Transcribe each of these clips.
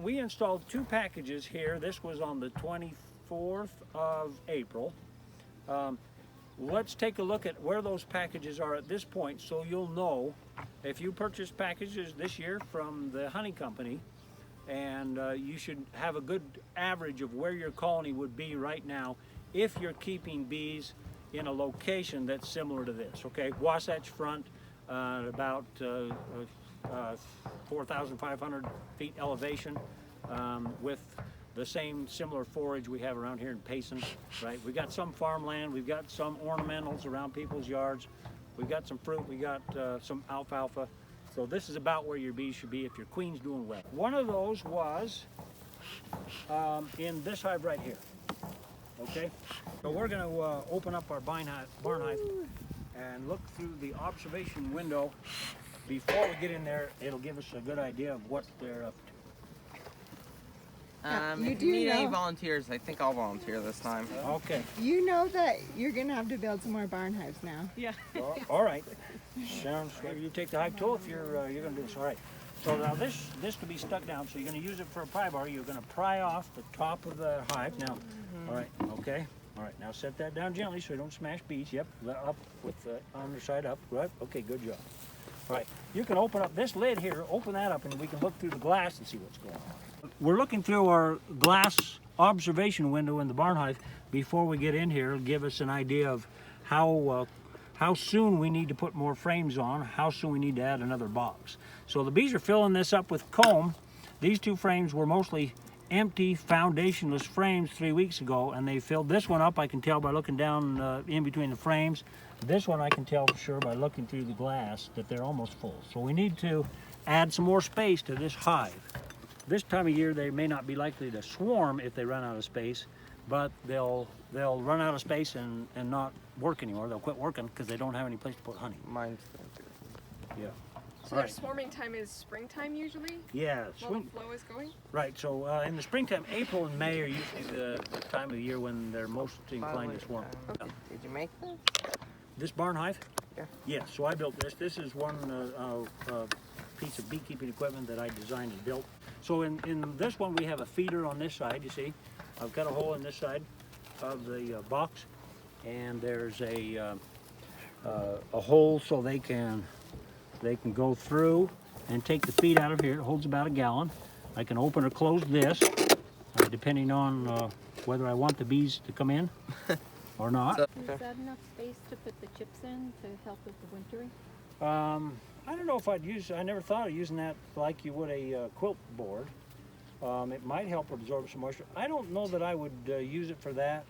we installed 2 packages here. This was on the 24th of April. Let's take a look at where those packages are at this point, so you'll know if you purchase packages this year from the honey company, and you should have a good average of where your colony would be right now if you're keeping bees in a location that's similar to this. Okay, Wasatch Front, about 4,500 feet elevation, with the same similar forage we have around here in Payson, right? We got some farmland, we've got some ornamentals around people's yards, we've got some fruit, we got some alfalfa. So this is about where your bees should be if your queen's doing well. One of those was in this hive right here. Okay, so we're going to open up our barn hive and look through the observation window. Before we get in there, it'll give us a good idea of what they're up to. If you need any volunteers, I think I'll volunteer this time. Okay. You know that you're going to have to build some more barn hives now. Yeah. All right. Sounds good. You take the hive tool if you're going to do this. All right. So now this can be stuck down. So you're going to use it for a pry bar. You're going to pry off the top of the hive. Now, all right. Okay. All right. Now set that down gently so you don't smash bees. Yep. Up with the underside up. Right. Okay. Good job. All right. You can open up this lid here. Open that up, and we can look through the glass and see what's going on. We're looking through our glass observation window in the barn hive. Before we get in here, it'll give us an idea of how soon we need to put more frames on, how soon we need to add another box. So the bees are filling this up with comb. These 2 frames were mostly empty, foundationless frames 3 weeks ago, and they filled this one up. I can tell by looking down in between the frames. This one I can tell for sure by looking through the glass that they're almost full. So we need to add some more space to this hive. This time of year they may not be likely to swarm if they run out of space, but they'll run out of space and not work anymore. They'll quit working because they don't have any place to put honey. Mine's Yeah. So their swarming time is springtime usually? Yeah. While the flow is going? Right, so in the springtime, April and May are usually the time of the year when they're most inclined to swarm. Okay. Did you make this? This barn hive? Yeah. Yeah, so I built this. This is one piece of beekeeping equipment that I designed and built. So in this one we have a feeder on this side, you see. I've got a hole in this side of the box, and there's a hole so they can go through and take the feed out of here. It holds about a gallon. I can open or close this, depending on whether I want the bees to come in or not. Is that enough space to put the chips in to help with the wintering? I don't know if I never thought of using that like you would a quilt board. It might help absorb some moisture. I don't know that I would use it for that,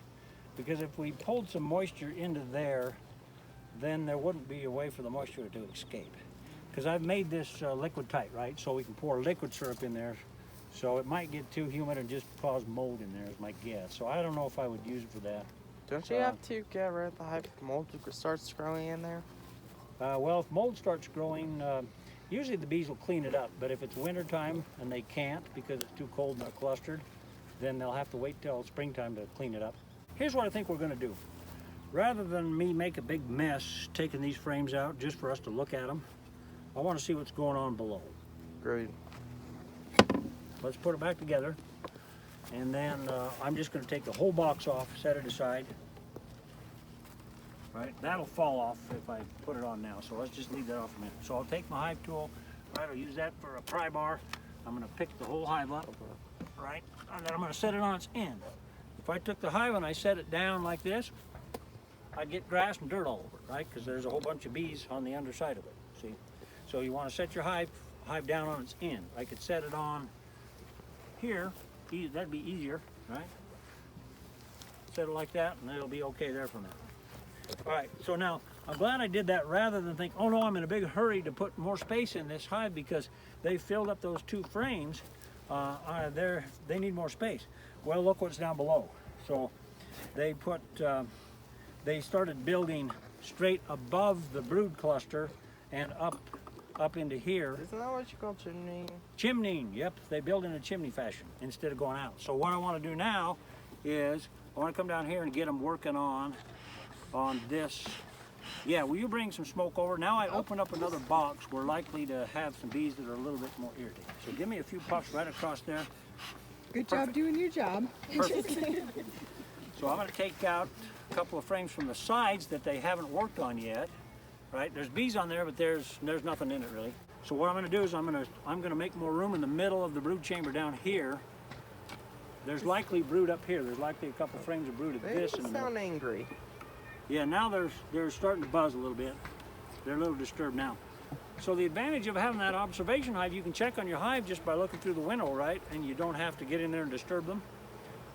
because if we pulled some moisture into there, then there wouldn't be a way for the moisture to escape. Because I've made this liquid tight, right? So we can pour liquid syrup in there. So it might get too humid and just cause mold in there is my guess. So I don't know if I would use it for that. Don't you have to get rid of the hive if mold starts growing in there? Well, if mold starts growing, usually the bees will clean it up, but if it's winter time and they can't because it's too cold and they're clustered, then they'll have to wait till springtime to clean it up. Here's what I think we're going to do. Rather than me make a big mess taking these frames out just for us to look at them, I want to see what's going on below. Great. Let's put it back together, and then I'm just going to take the whole box off, set it aside. Right, that'll fall off if I put it on now, so let's just leave that off a minute. So I'll take my hive tool, right, I'll use that for a pry bar. I'm going to pick the whole hive up, right, and then I'm going to set it on its end. If I took the hive and I set it down like this, I'd get grass and dirt all over it, right, because there's a whole bunch of bees on the underside of it, see? So you want to set your hive down on its end. I could set it on here, that'd be easier, right? Set it like that, and it'll be okay there for now. All right, so now I'm glad I did that rather than think, oh no, I'm in a big hurry to put more space in this hive because they filled up those 2 frames. They need more space. Well, look what's down below. So they started building straight above the brood cluster and up into here. Isn't that what you call chimney? Chimneying, yep. They build in a chimney fashion instead of going out. So what I want to do now is I want to come down here and get them working on this. Yeah, will you bring some smoke over? Now I open up another box. We're likely to have some bees that are a little bit more irritated. So give me a few puffs right across there. Good job doing your job. Perfect. So I'm going to take out a couple of frames from the sides that they haven't worked on yet. Right? There's bees on there, but there's nothing in it really. So what I'm going to do is I'm going to make more room in the middle of the brood chamber down here. There's likely brood up here. There's likely a couple frames of brood at this in the middle. Sound angry. Yeah, now they're starting to buzz a little bit. They're a little disturbed now. So the advantage of having that observation hive, you can check on your hive just by looking through the window, right? And you don't have to get in there and disturb them.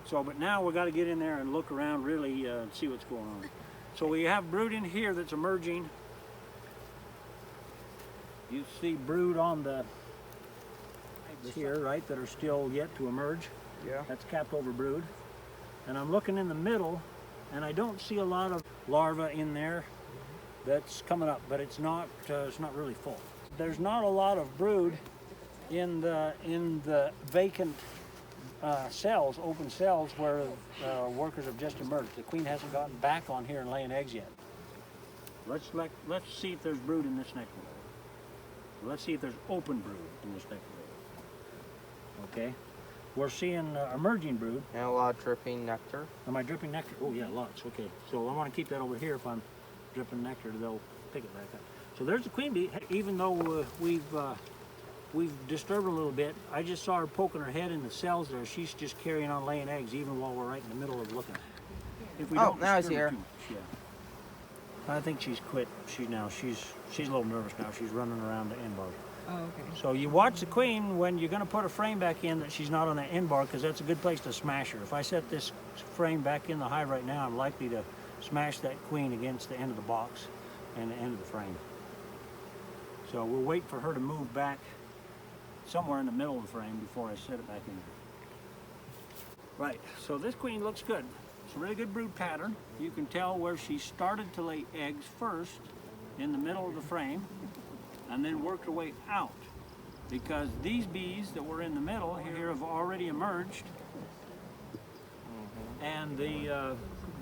So, but now we got to get in there and look around really and see what's going on. So we have brood in here that's emerging. You see brood on the here, right, that are still yet to emerge. Yeah. That's capped over brood. And I'm looking in the middle, and I don't see a lot of larvae in there that's coming up, but it's not really full. There's not a lot of brood in the vacant cells, open cells where workers have just emerged. The queen hasn't gotten back on here and laying eggs yet. Let's see if there's brood in this next one. Let's see if there's open brood in this next one. Okay, we're seeing emerging brood. And a lot of dripping nectar. Am I dripping nectar? Oh yeah, lots. Okay, so I want to keep that over here. If I'm dripping nectar, they'll pick it back up. So there's the queen bee. Even though we've disturbed her a little bit, I just saw her poking her head in the cells there. She's just carrying on laying eggs, even while we're right in the middle of looking. If we don't now I see disturb her. too much, yeah. I think she's quit. She's a little nervous now. She's running around the end bar. Oh, okay. So you watch the queen when you're going to put a frame back in that she's not on the end bar, because that's a good place to smash her. If I set this frame back in the hive right now, I'm likely to smash that queen against the end of the box and the end of the frame. So we'll wait for her to move back somewhere in the middle of the frame before I set it back in. Right, so this queen looks good. It's a really good brood pattern. You can tell where she started to lay eggs first in the middle of the frame and then worked her way out, because these bees that were in the middle here have already emerged, and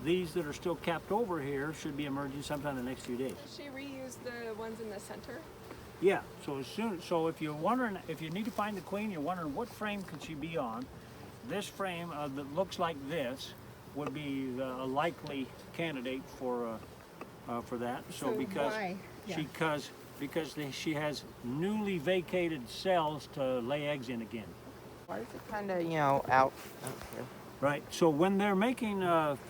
these that are still capped over here should be emerging sometime in the next few days. Does she reuse the ones in the center? Yeah, so if you're wondering, if you need to find the queen, you're wondering what frame could she be on, this frame that looks like this would be a likely candidate for that. So because why? Yeah. because she has newly vacated cells to lay eggs in again. Why is it kind of, out here? Right. So when they're making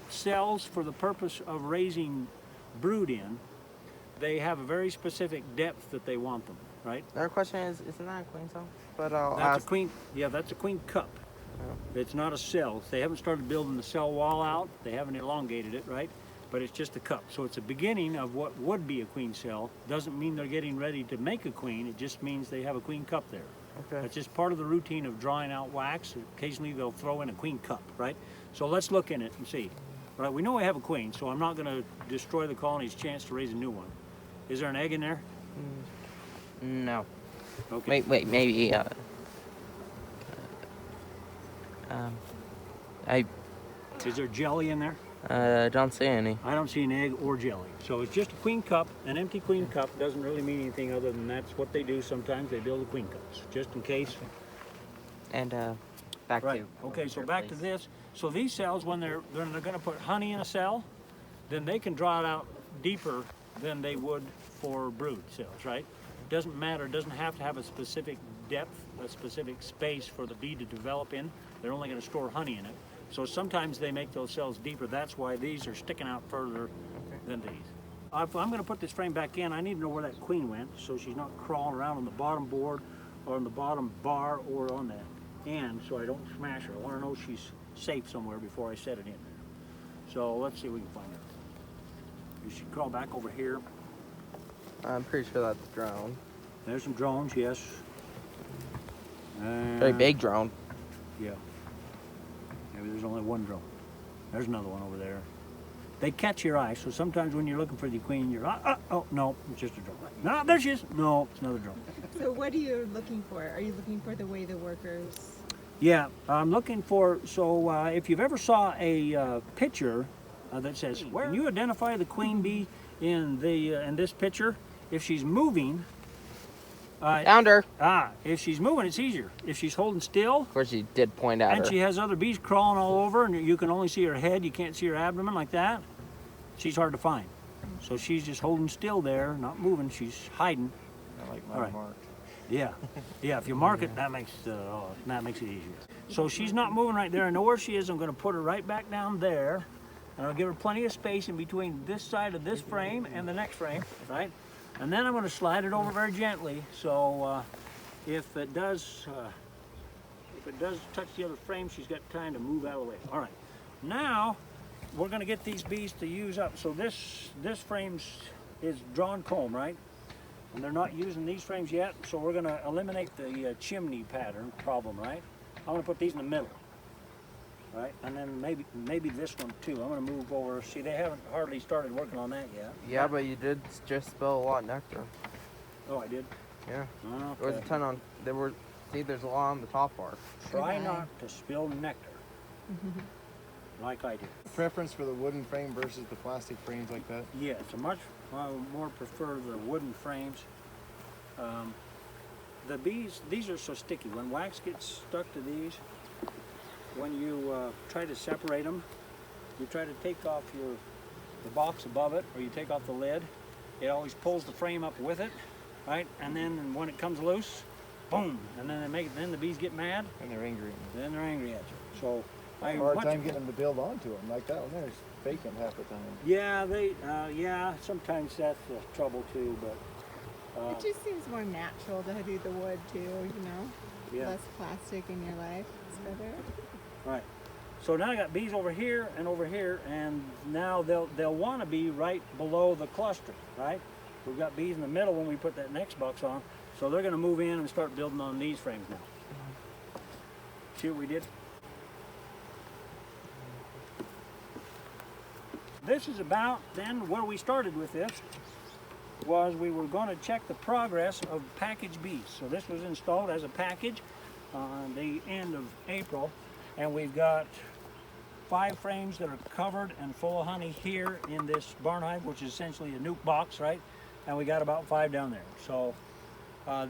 cells for the purpose of raising brood in, they have a very specific depth that they want them. Right. Another question is, isn't that a queen cell? But I'll That's ask. a queen. Yeah, that's a queen cup. It's not a cell. They haven't started building the cell wall out. They haven't elongated it, right? But it's just a cup. So it's a beginning of what would be a queen cell. Doesn't mean they're getting ready to make a queen. It just means they have a queen cup there. Okay. That's just part of the routine of drawing out wax. Occasionally they'll throw in a queen cup, right? So let's look in it and see. Right, we know we have a queen, so I'm not going to destroy the colony's chance to raise a new one. Is there an egg in there? No. Okay. Wait, maybe. Is there jelly in there? I don't see any. I don't see an egg or jelly. So it's just a queen cup. An empty queen cup doesn't really mean anything other than that's what they do sometimes. They build the queen cups, just in case. And back Right. to. Okay, so back to this. So these cells, when they're going to put honey in a cell, then they can draw it out deeper than they would for brood cells, right? Doesn't matter. Doesn't have to have a specific depth, a specific space for the bee to develop in. They're only going to store honey in it. So sometimes they make those cells deeper. That's why these are sticking out further than these. If I'm going to put this frame back in, I need to know where that queen went, so she's not crawling around on the bottom board or on the bottom bar or on the end, so I don't smash her. I want to know she's safe somewhere before I set it in there. So let's see if we can find her. You should crawl back over here. I'm pretty sure that's a drone. There's some drones, yes. Very big drone. Yeah. Maybe there's only one drone. There's another one over there. They catch your eye, so sometimes when you're looking for the queen, you're oh no, it's just a drone. No, there she is. No, it's another drone. So what are you looking for? Are you looking for the way the workers? Yeah, I'm looking for. So if you've ever saw a picture that says, "Can you identify the queen bee in this picture?" If she's moving, Found her. If she's moving, it's easier. If she's holding still, Of course, you did point at and her. she has other bees crawling all over, and you can only see her head, you can't see her abdomen like that, she's hard to find. So she's just holding still there, not moving, she's hiding. I like All mine right. marked. Yeah, yeah. If you mark it, that makes it easier. So she's not moving right there. I know where she is. I'm going to put her right back down there, and I'll give her plenty of space in between this side of this frame and the next frame, right? And then I'm going to slide it over very gently. So if it does touch the other frame, she's got time to move out of the way. All right. Now we're going to get these bees to use up. So this frame is drawn comb, right? And they're not using these frames yet, so we're going to eliminate the chimney pattern problem, right? I'm going to put these in the middle, right? And then maybe this one too. I'm going to move over. See, they haven't hardly started working on that yet. Yeah, but you did just spill a lot of nectar. Oh, I did? Yeah. Okay. There was a ton on. See, there's a lot on the top bar. Try not to spill nectar, like I did. Preference for the wooden frame versus the plastic frames like that? Yes, I much more prefer the wooden frames. The bees, these are so sticky. When wax gets stuck to these, when you try to separate them, you try to take off the box above it, or you take off the lid, it always pulls the frame up with it, right? And then when it comes loose, boom, and then the bees get mad. And they're angry at me. Then they're angry at you. So I have a hard time getting them to build onto them. Like that one there's faking half the time. Yeah, yeah, sometimes that's the trouble too, but. It just seems more natural to do the wood too, you know? Yeah. Less plastic in your life. It's better. Right. So now I got bees over here, and now they'll want to be right below the cluster, right? We've got bees in the middle when we put that next box on, so they're going to move in and start building on these frames now. See what we did? This is about then where we started with this. Was we were going to check the progress of package bees. So this was installed as a package on the end of April, and we've got 5 frames that are covered and full of honey here in this barn hive, which is essentially a nuke box, right? And we got about 5 down there. So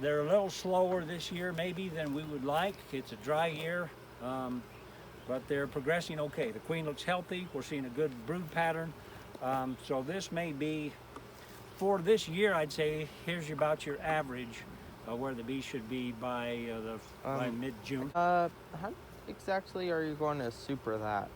they're a little slower this year maybe than we would like. It's a dry year, but they're progressing okay. The queen looks healthy. We're seeing a good brood pattern. So this may be, for this year, I'd say here's about your average where the bees should be by by mid-June. How exactly are you going to super that?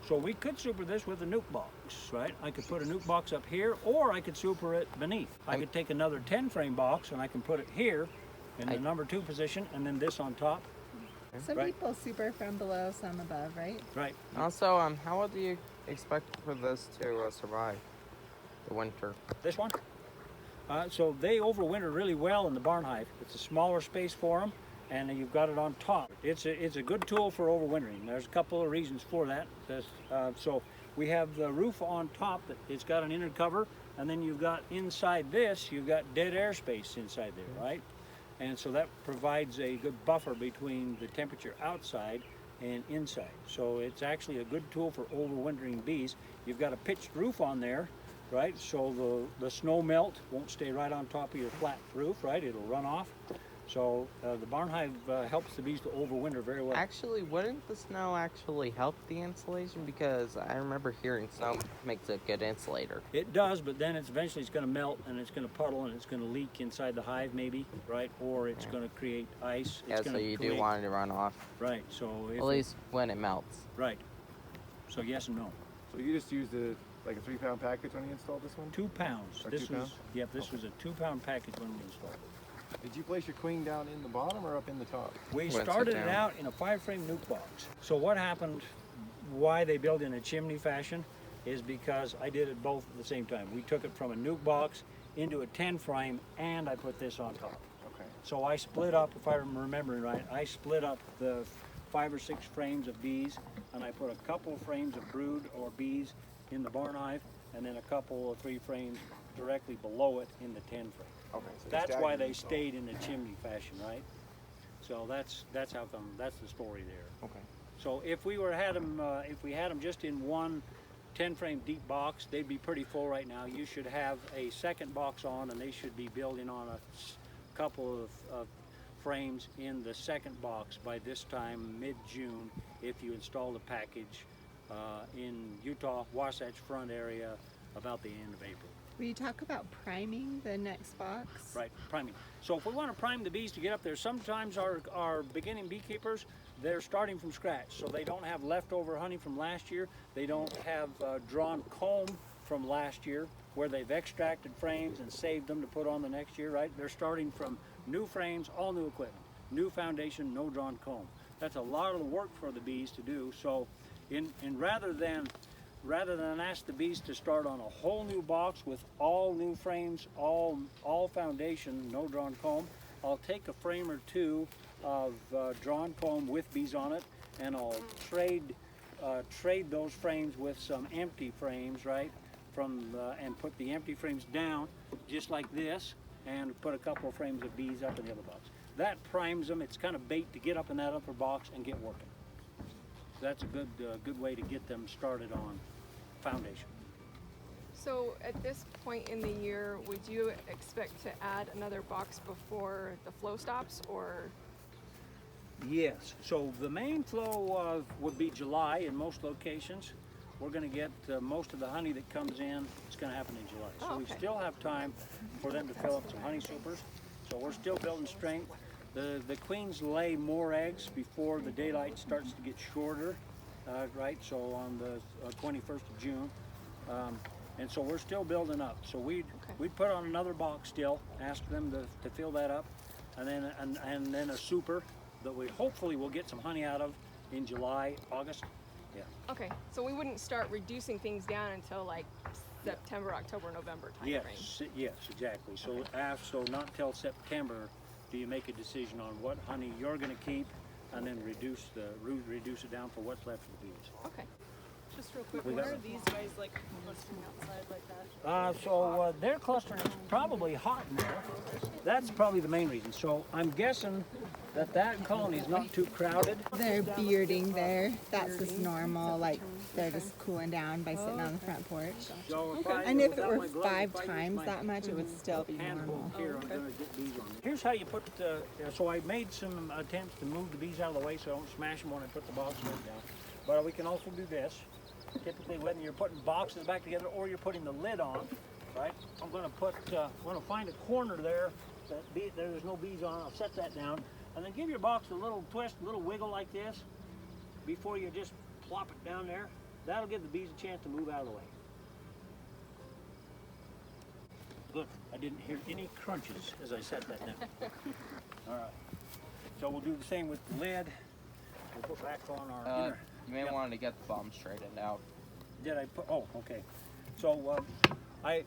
So we could super this with a nuke box, right? I could put a nuke box up here, or I could super it beneath. I could take another 10-frame box and I can put it here in the number 2 position, and then this on top. Some Right. people super from below, some above, right? Right. Also, how do you expect for this to survive the winter? This one. So they overwinter really well in the barn hive. It's a smaller space for them, and you've got it on top. It's a good tool for overwintering. There's a couple of reasons for that. So we have the roof on top that it's got an inner cover, and then you've got inside this, you've got dead air space inside there, right? And so that provides a good buffer between the temperature outside and inside. So it's actually a good tool for overwintering bees. You've got a pitched roof on there, right? So the snow melt won't stay right on top of your flat roof, right? It'll run off. So the barn hive helps the bees to overwinter very well. Actually, wouldn't the snow actually help the insulation? Because I remember hearing snow makes a good insulator. It does, but then eventually it's going to melt and it's going to puddle and it's going to leak inside the hive maybe, right? Or it's going to create ice. Yeah, so you do want it to run off. Right, so if At least when it melts. right. So yes and no. So you just used like a 3-pound package when you installed this one? 2 pounds. Or This 2 was, pounds? yep, this was a 2-pound package when we installed it. Did you place your queen down in the bottom or up in the top? We Went sit started it down. out in a 5-frame nuke box. So what happened, why they built in a chimney fashion, is because I did it both at the same time. We took it from a nuke box into a 10-frame, and I put this on top. Okay. So I split up, if I'm remembering right, I split up the 5 or 6 frames of bees, and I put a couple of frames of brood or bees in the barn hive, and then a couple or 3 frames directly below it in the 10-frame. Okay. So That's why staggered they install. stayed in the chimney fashion, right? So that's how come, that's the story there. Okay. So if we had them just in one 10-frame deep box, they'd be pretty full right now. You should have a second box on, and they should be building on couple of frames in the second box by this time, mid-June, if you install the package in Utah, Wasatch Front area about the end of April. Will you talk about priming the next box? Right, priming. So if we want to prime the bees to get up there, sometimes our beginning beekeepers, they're starting from scratch. So they don't have leftover honey from last year. They don't have drawn comb from last year where they've extracted frames and saved them to put on the next year, right? They're starting from new frames, all new equipment, new foundation, no drawn comb. That's a lot of the work for the bees to do. So rather than ask the bees to start on a whole new box with all new frames, all foundation, no drawn comb, I'll take a frame or two of drawn comb with bees on it, and I'll trade those frames with some empty frames, right? And put the empty frames down just like this, and put a couple of frames of bees up in the other box. That primes them. It's kind of bait to get up in that upper box and get working. That's a good way to get them started on foundation. So at this point in the year, would you expect to add another box before the flow stops, or? Yes. So the main flow would be July in most locations. We're going to get most of the honey that comes in. It's going to happen in July. So Oh, we okay. still have time for them to fill up some honey supers. So we're still building strength. The queens lay more eggs before the daylight starts to get shorter, right? So on the 21st of June. And so we're still building up. So we'd put on another box still, ask them to fill that up, and then a super that we hopefully will get some honey out of in July, August. Yeah. Okay, so we wouldn't start reducing things down until like September, October, November time frame. Yes, exactly. So so not till September do you make a decision on what honey you're going to keep, and then reduce it down for what's left of the bees. Okay. Just real quick, We why got are it. these guys like clustering outside like that? So they're clustering. It's probably hot in there. That's probably the main reason. So I'm guessing that colony is not too crowded. They're bearding there. That's just normal. Like they're just cooling down by sitting on the front porch. So And if it were 5 times that much, it would still be handful normal. here, I'm going to get bees on. Here's how you put. So I made some attempts to move the bees out of the way so I don't smash them when I put the box lid down. But we can also do this. Typically, when you're putting boxes back together or you're putting the lid on, right? I'm going to find a corner there that there's no bees on. I'll set that down, and then give your box a little twist, a little wiggle like this, before you just plop it down there. That'll give the bees a chance to move out of the way. Good. I didn't hear any crunches as I set that down. All right. So we'll do the same with the lid. We'll put back on our inner. You may want to get the bottom straightened out. Did I put? Oh, okay. So I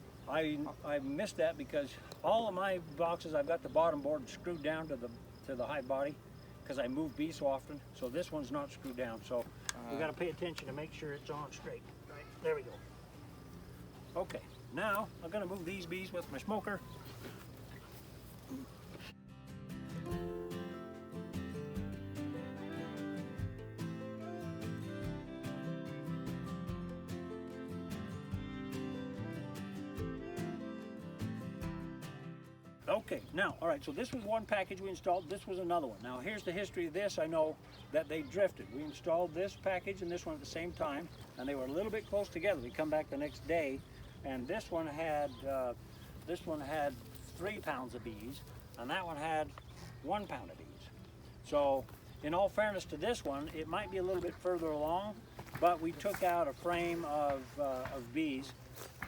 missed that because all of my boxes I've got the bottom board screwed down to the hive body because I move bees so often. So this one's not screwed down. So we got to pay attention to make sure it's on straight. Right there we go. Okay. Now I'm going to move these bees with my smoker. Okay, now, all right, so this was one package we installed. This was another one. Now, here's the history of this. I know that they drifted. We installed this package and this one at the same time, and they were a little bit close together. We come back the next day, and this one had 3 pounds of bees, and that one had 1 pound of bees. So, in all fairness to this one, it might be a little bit further along, but we took out a frame of bees,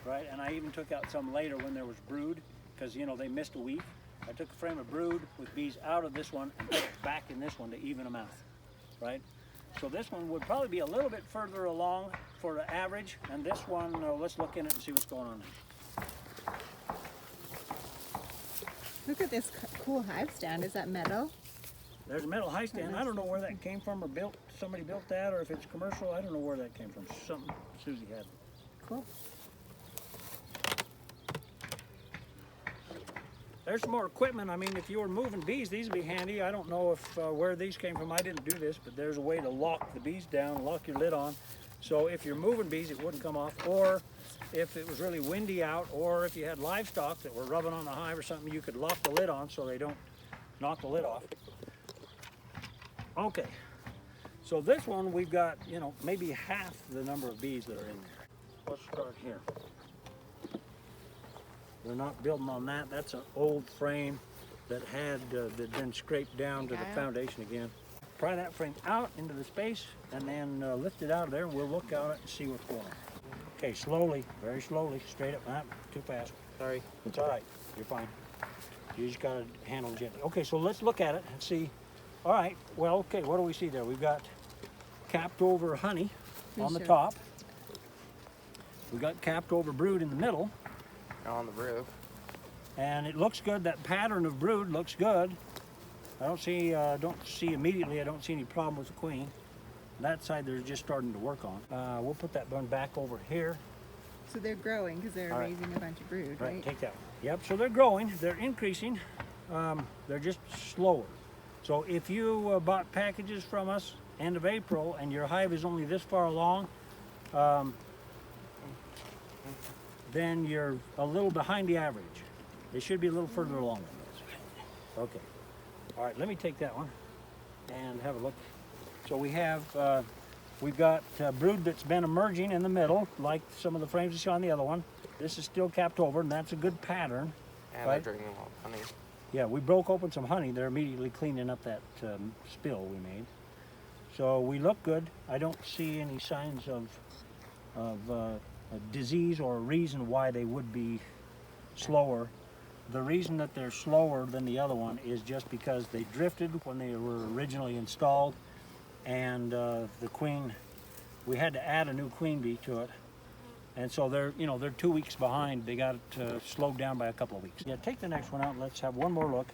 right? And I even took out some later when there was brood, because they missed a week. I took a frame of brood with bees out of this one and put it back in this one to even them out, right? So this one would probably be a little bit further along for the average, and this one, let's look in it and see what's going on there. Look at this cool hive stand. Is that metal? There's a metal hive stand. I don't know where that came from, or somebody built that, or if it's commercial. I don't know where that came from. Something Susie had. Cool. There's some more equipment. I mean, if you were moving bees, these would be handy. I don't know if where these came from. I didn't do this, but there's a way to lock the bees down, lock your lid on, So if you're moving bees, it wouldn't come off. Or if it was really windy out, or if you had livestock that were rubbing on the hive or something, you could lock the lid on so they don't knock the lid off. Okay, so this one we've got, you know, maybe half the number of bees that are in there. Let's start here. We're not building on that. That's an old frame that had that been scraped down to the foundation again. Pry that frame out into the space and then lift it out of there, and we'll look at it and see what's going on. Okay, slowly, very slowly, straight up, not too fast. Sorry. It's all right, you're fine. You just gotta handle it gently. Okay, so let's look at it and see. All right, well, okay, what do we see there? We've got capped over honey on the top. We got capped over brood in the middle. On the roof. And it looks good. That pattern of brood looks good. I don't see immediately, I don't see any problem with the queen. That side they're just starting to work on. We'll put that one back over here. So they're growing because they're All right. raising a bunch of brood, Right, right? take that one. Yep, so they're growing, they're increasing. They're just slower. So if you bought packages from us end of April and your hive is only this far along, then you're a little behind the average. They should be a little further along than this. Okay. All right, let me take that one and have a look. So we have, we've got brood that's been emerging in the middle, like some of the frames you saw on the other one. This is still capped over, and that's a good pattern. And right? they're drinking all the honey. Yeah, we broke open some honey. They're immediately cleaning up that spill we made. So we look good. I don't see any signs of a disease or a reason why they would be slower. The reason that they're slower than the other one is just because they drifted when they were originally installed, and the queen, we had to add a new queen bee to it, and so they're 2 weeks behind. They got slowed down by a couple of weeks. Yeah, take the next one out. Let's have one more look.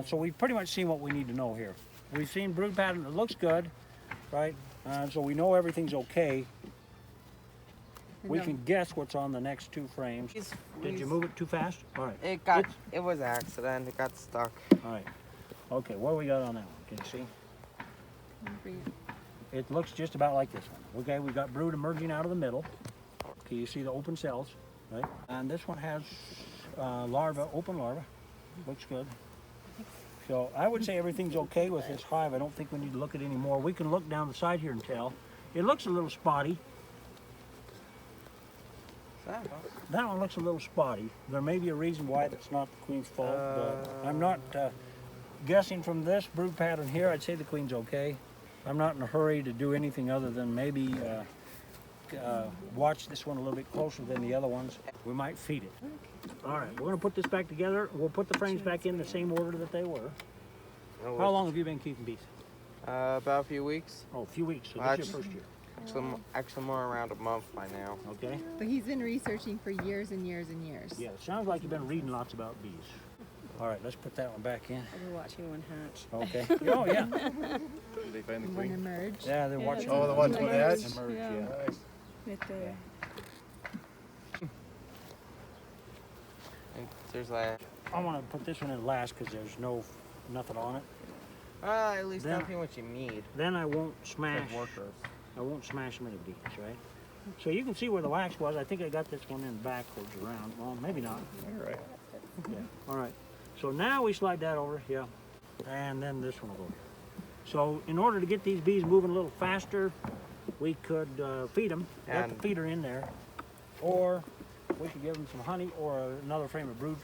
So we've pretty much seen what we need to know here. We've seen brood pattern that looks good, right? So we know everything's okay. We can guess what's on the next two frames. Did you move it too fast? All right. It was an accident. It got stuck. All right. Okay, what do we got on that one? Can you see? It looks just about like this one. Okay, we've got brood emerging out of the middle. Okay, you see the open cells, right? And this one has larva, open larva. Looks good. So I would say everything's okay with this hive. I don't think we need to look at any more. We can look down the side here and tell. It looks a little spotty. That one looks a little spotty. There may be a reason why that's not the queen's fault, but I'm not guessing from this brood pattern here. I'd say the queen's okay. I'm not in a hurry to do anything other than maybe watch this one a little bit closer than the other ones. We might feed it. All right, we're gonna put this back together. We'll put the frames back in the same order that they were. How long have you been keeping bees? About a few weeks. Oh, a few weeks, so this is your first year. Actually more around a month by now. Okay. So he's been researching for years and years and years. Yeah, it sounds like you've been reading lots about bees. All right, let's put that one back in. We're watching one hatch. Okay. Oh, yeah. Did they find the One queen? emerged. Yeah, they're watching. Oh, the ones with the hatch? Emerge, Yeah. yeah. Nice. Right there. And there's like, I want to put this one in last because there's nothing on it. at least Then- nothing what you need. Then I won't smash. Like workers. I won't smash them into bees, right? So you can see where the wax was. I think I got this one in backwards around. Well, maybe not. All right. Yeah. All right. So now we slide that over, yeah, and then this one will go here. So in order to get these bees moving a little faster, we could feed them, let the feeder in there, or we could give them some honey or another frame of brood.